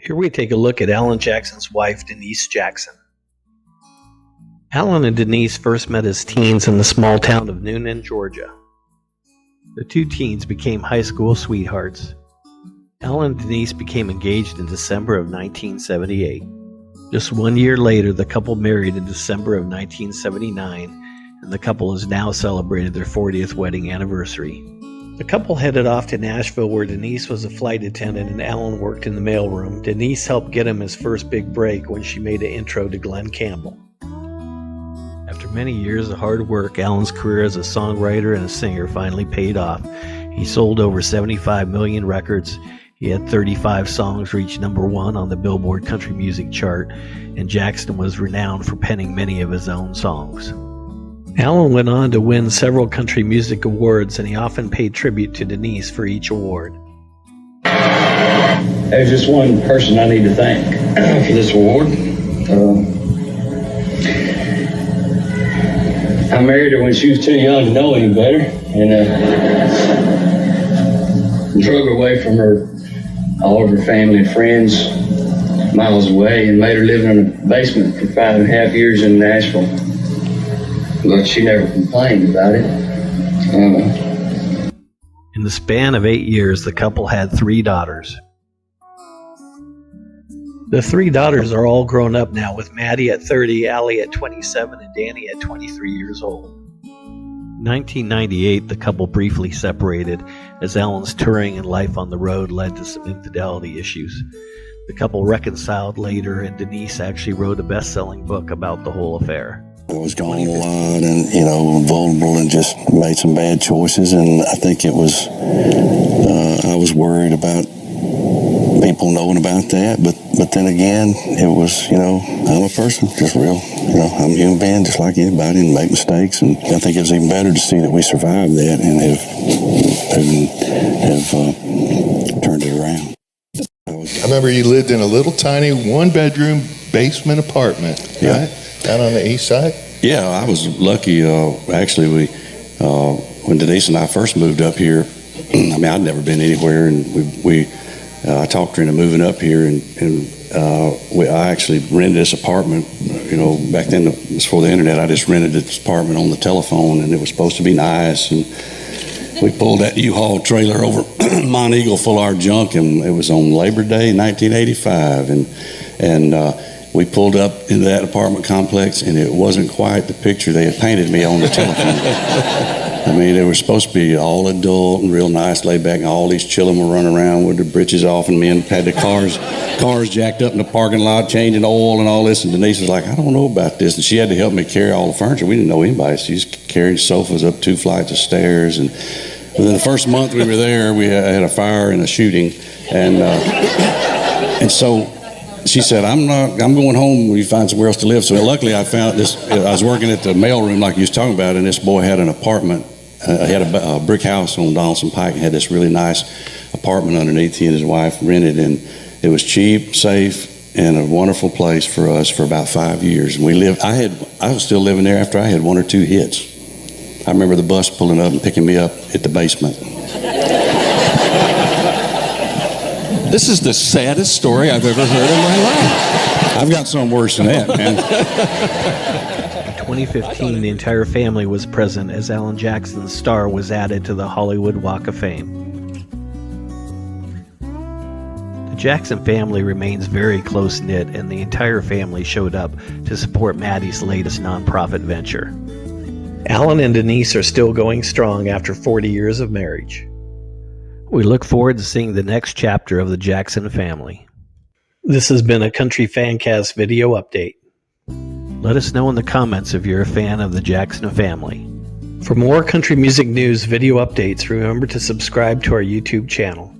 Here we take a look at Alan Jackson's wife, Denise Jackson. Alan and Denise first met as teens in the small town of Noonan, Georgia. The two teens became high school sweethearts. Alan and Denise became engaged in December of 1978. Just 1 year later, the couple married in December of 1979, and the couple has now celebrated their 40th wedding anniversary. The couple headed off to Nashville, where Denise was a flight attendant and Alan worked in the mailroom. Denise helped get him his first big break when she made an intro to Glenn Campbell. After many years of hard work, Alan's career as a songwriter and a singer finally paid off. He sold over 75 million records. He had 35 songs reach #1 on the Billboard Country Music chart, and Jackson was renowned for penning many of his own songs. Alan went on to win several country music awards, and he often paid tribute to Denise for each award. There's just one person I need to thank for this award. I married her when she was too young to know any better, and drug her away from all of her family and friends miles away, and made her live in a basement for 5.5 years in Nashville. But she never complained about it. In the span of 8 years, the couple had 3 daughters. The 3 daughters are all grown up now, with Maddie at 30, Allie at 27, and Danny at 23 years old. In 1998, the couple briefly separated as Alan's touring and life on the road led to some infidelity issues. The couple reconciled later, and Denise actually wrote a best-selling book about the whole affair. I was gone a lot and, vulnerable and just made some bad choices. And I think it was, I was worried about people knowing about that. But then again, it was, I'm a person, just real. I'm a human being just like anybody and make mistakes. And I think it was even better to see that we survived that and have turned it around. I remember you lived in a little tiny 1-bedroom basement apartment, right? Down on the east side? Yeah, I was lucky. Actually, when Denise and I first moved up here, I'd never been anywhere, and I talked her into moving up here, and I actually rented this apartment. Back then, before the internet, I just rented this apartment on the telephone, and it was supposed to be nice. And we pulled that U-Haul trailer over Mount Eagle full of our junk, and it was on Labor Day, 1985, and we pulled up into that apartment complex, and it wasn't quite the picture they had painted me on the telephone. They were supposed to be all adult and real nice, laid back, and all these children were running around with their britches off, and men had their cars jacked up in the parking lot, changing oil and all this, and Denise was like, I don't know about this, and she had to help me carry all the furniture. We didn't know anybody. She was carrying sofas up 2 flights of stairs, and within the first month we were there, we had a fire and a shooting, and so she said, I'm going home when you find somewhere else to live. So luckily I found this, I was working at the mailroom like you was talking about, and this boy had an apartment. He had a brick house on Donaldson Pike and had this really nice apartment underneath he and his wife rented, and it was cheap, safe, and a wonderful place for us for about 5 years. And I was still living there after I had 1 or 2 hits. I remember the bus pulling up and picking me up at the basement. This is the saddest story I've ever heard in my life. I've got something worse than that, man. In 2015, the entire family was present as Alan Jackson's star was added to the Hollywood Walk of Fame. The Jackson family remains very close-knit, and the entire family showed up to support Maddie's latest nonprofit venture. Alan and Denise are still going strong after 40 years of marriage. We look forward to seeing the next chapter of the Jackson family. This has been a Country Fancast video update. Let us know in the comments if you're a fan of the Jackson family. For more country music news video updates, remember to subscribe to our YouTube channel.